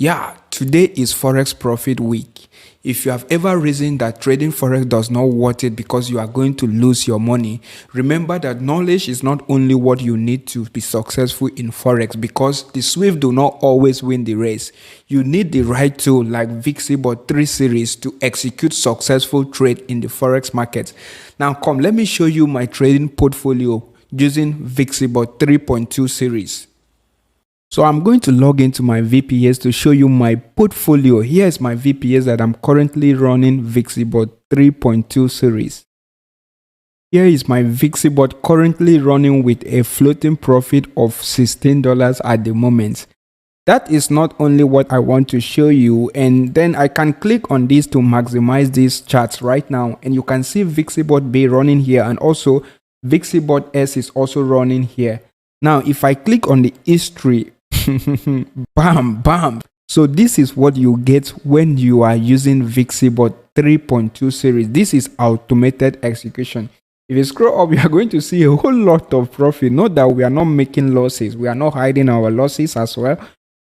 Yeah, today is Forex Profit Week. If you have ever reasoned that trading Forex does not worth it because you are going to lose your money, remember that knowledge is not only what you need to be successful in Forex, because the swift do not always win the race. You need the right tool like VIXIBOT 3 series to execute successful trade in the Forex market. Now come, let me show you my trading portfolio using VIXIBOT 3.2 series. So I'm going to log into my VPS to show you my portfolio. Here is my VPS that I'm currently running VIXIBOT 3.2 series. Here is my VIXIBOT currently running with a floating profit of $16 at the moment. That is not only what I want to show you, and then I can click on this to maximize these charts right now, and you can see VIXIBOT B running here, and also VIXIBOT S is also running here. Now if I click on the history, bam. So this is what you get when you are using VIXIBOT 3.2 series. This is automated execution. If you scroll up, you are going to see a whole lot of profit. Note that we are not making losses, we are not hiding our losses as well,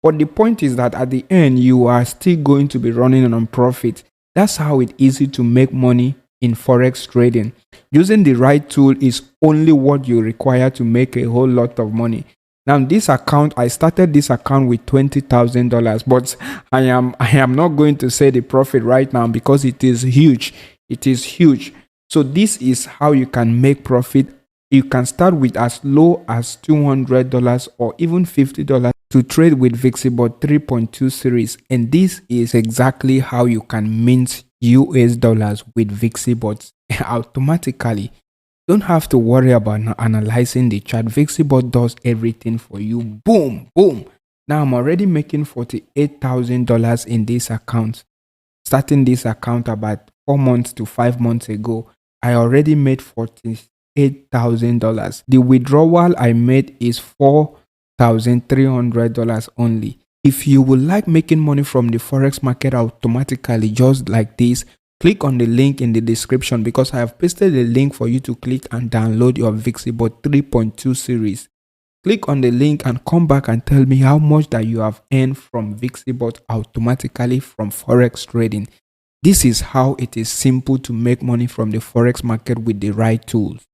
but the point is that at the end you are still going to be running on profit. That's how it's easy to make money in Forex trading. Using the right tool is only what you require to make a whole lot of money. Now this account, I started this account with $20,000, but I am not going to say the profit right now because it is huge. It is huge. So this is how you can make profit. You can start with as low as $200 or even $50 to trade with VIXIBOT 3.2 series, and this is exactly how you can mint US dollars with VIXIBOT automatically. Don't have to worry about analyzing the chart. VIXIBOT does everything for you. Boom. Now I'm already making $48,000 in this account. Starting this account about 4 months to 5 months ago, I already made $48,000. The withdrawal I made is $4,300 only. If you would like making money from the Forex market automatically just like this, click on the link in the description because I have pasted the link for you to click and download your VIXIBOT 3.2 series. Click on the link and come back and tell me how much that you have earned from VIXIBOT automatically from Forex trading. This is how it is simple to make money from the Forex market with the right tools.